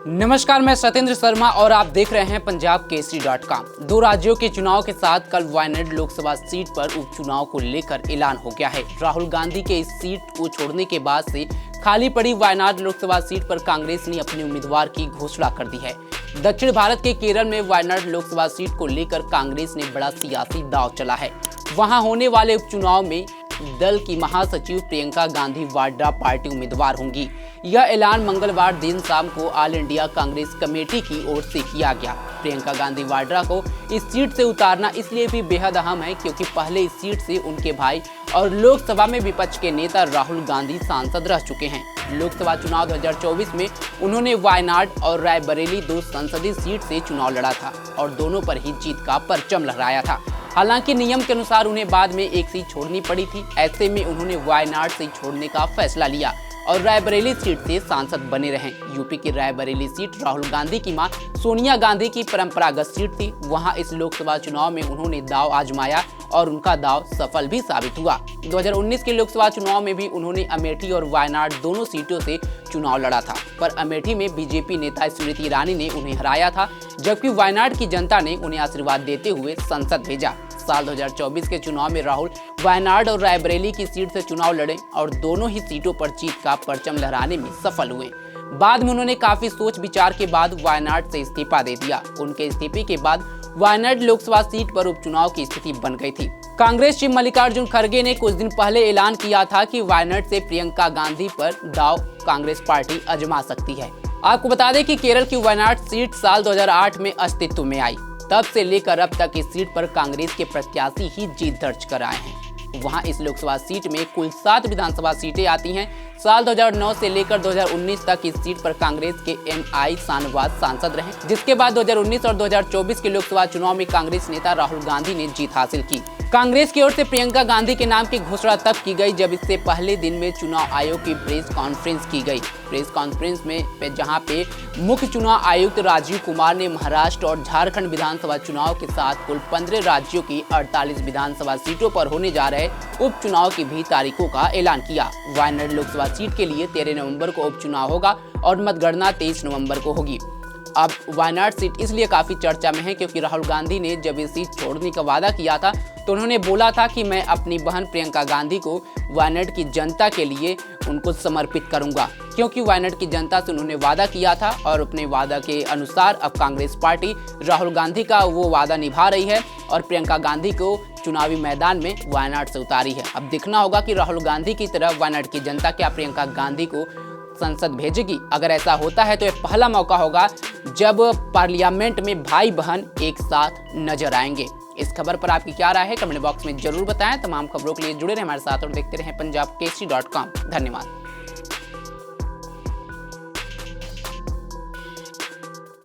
नमस्कार, मैं सत्येंद्र शर्मा और आप देख रहे हैं पंजाब केसरी.com। दो राज्यों के चुनाव के साथ कल वायनाड लोकसभा सीट पर उपचुनाव को लेकर ऐलान हो गया है। राहुल गांधी के इस सीट को छोड़ने के बाद से खाली पड़ी वायनाड लोकसभा सीट पर कांग्रेस ने अपने उम्मीदवार की घोषणा कर दी है। दक्षिण भारत के केरल में वायनाड लोकसभा सीट को लेकर कांग्रेस ने बड़ा सियासी दांव चला है। वहां होने वाले उपचुनाव में दल की महासचिव प्रियंका गांधी वाड्रा पार्टी उम्मीदवार होंगी। यह ऐलान मंगलवार दिन शाम को ऑल इंडिया कांग्रेस कमेटी की ओर से किया गया। प्रियंका गांधी वाड्रा को इस सीट से उतारना इसलिए भी बेहद अहम है क्योंकि पहले इस सीट से उनके भाई और लोकसभा में विपक्ष के नेता राहुल गांधी सांसद रह चुके हैं। लोकसभा चुनाव 2024 में उन्होंने वायनाड और रायबरेली दो संसदीय सीट से चुनाव लड़ा था और दोनों पर ही जीत का परचम लहराया था। हालांकि नियम के अनुसार उन्हें बाद में एक सीट छोड़नी पड़ी थी। ऐसे में उन्होंने वायनाड से छोड़ने का फैसला लिया और रायबरेली सीट से सांसद बने रहे। यूपी की रायबरेली सीट राहुल गांधी की मां सोनिया गांधी की परंपरागत सीट थी। वहां इस लोकसभा चुनाव में उन्होंने दांव आजमाया और उनका दांव सफल भी साबित हुआ। 2019 के लोकसभा चुनाव में भी उन्होंने अमेठी और वायनाड दोनों सीटों से चुनाव लड़ा था, पर अमेठी में बीजेपी नेता स्मृति ईरानी ने उन्हें हराया था, जबकि वायनाड की जनता ने उन्हें आशीर्वाद देते हुए संसद भेजा। साल 2024 के चुनाव में राहुल वायनाड और रायबरेली की सीट से चुनाव लड़े और दोनों ही सीटों पर जीत का परचम लहराने में सफल हुए। बाद में उन्होंने काफी सोच विचार के बाद वायनाड से इस्तीफा दे दिया। उनके इस्तीफे के बाद वायनाड लोकसभा सीट पर उपचुनाव की स्थिति बन गई थी। कांग्रेस चीफ मल्लिकार्जुन खड़गे ने कुछ दिन पहले ऐलान किया था कि वायनाड से प्रियंका गांधी पर दांव कांग्रेस पार्टी आजमा सकती है। आपको बता दें कि केरल की वायनाड सीट साल 2008 में अस्तित्व में आई। तब से लेकर अब तक इस सीट पर कांग्रेस के प्रत्याशी ही जीत दर्ज कर आए हैं। वहां इस लोकसभा सीट में कुल 7 विधानसभा सीटें आती हैं। साल 2009 से लेकर 2019 तक इस सीट पर कांग्रेस के एम.आई. शाहनवाज सांसद रहे, जिसके बाद 2019 और 2024 के लोकसभा चुनाव में कांग्रेस नेता राहुल गांधी ने जीत हासिल की। कांग्रेस की ओर से प्रियंका गांधी के नाम की घोषणा तब की गई जब इससे पहले दिन में चुनाव आयोग की प्रेस कॉन्फ्रेंस की गई। प्रेस कॉन्फ्रेंस में जहां पे मुख्य चुनाव आयुक्त राजीव कुमार ने महाराष्ट्र और झारखंड विधानसभा चुनाव के साथ कुल 15 राज्यों की 48 विधानसभा सीटों पर होने जा रहे उपचुनाव की भी तारीखों का ऐलान किया। वायनाड लोकसभा सीट के लिए 13 नवंबर को उपचुनाव होगा और मतगणना 23 नवंबर को होगी। अब वायनाड सीट इसलिए काफी चर्चा में है क्योंकि राहुल गांधी ने जब ये सीट छोड़ने का वादा किया था तो उन्होंने बोला था कि मैं अपनी बहन प्रियंका गांधी को वायनाड की जनता के लिए उनको समर्पित करूंगा, क्योंकि वायनाड की जनता से उन्होंने वादा किया था और अपने वादा के अनुसार अब कांग्रेस पार्टी राहुल गांधी का वो वादा निभा रही है और प्रियंका गांधी को चुनावी मैदान में वायनाड से उतारी है। अब देखना होगा कि राहुल गांधी की तरह वायनाड की जनता क्या प्रियंका गांधी को संसद भेजेगी। अगर ऐसा होता है तो यह पहला मौका होगा जब पार्लियामेंट में भाई बहन एक साथ नजर आएंगे। इस खबर पर आपकी क्या राय है कमेंट बॉक्स में जरूर बताएं। तमाम खबरों के लिए जुड़े रहें हमारे साथ और देखते रहें पंजाब केसरी.com। धन्यवाद।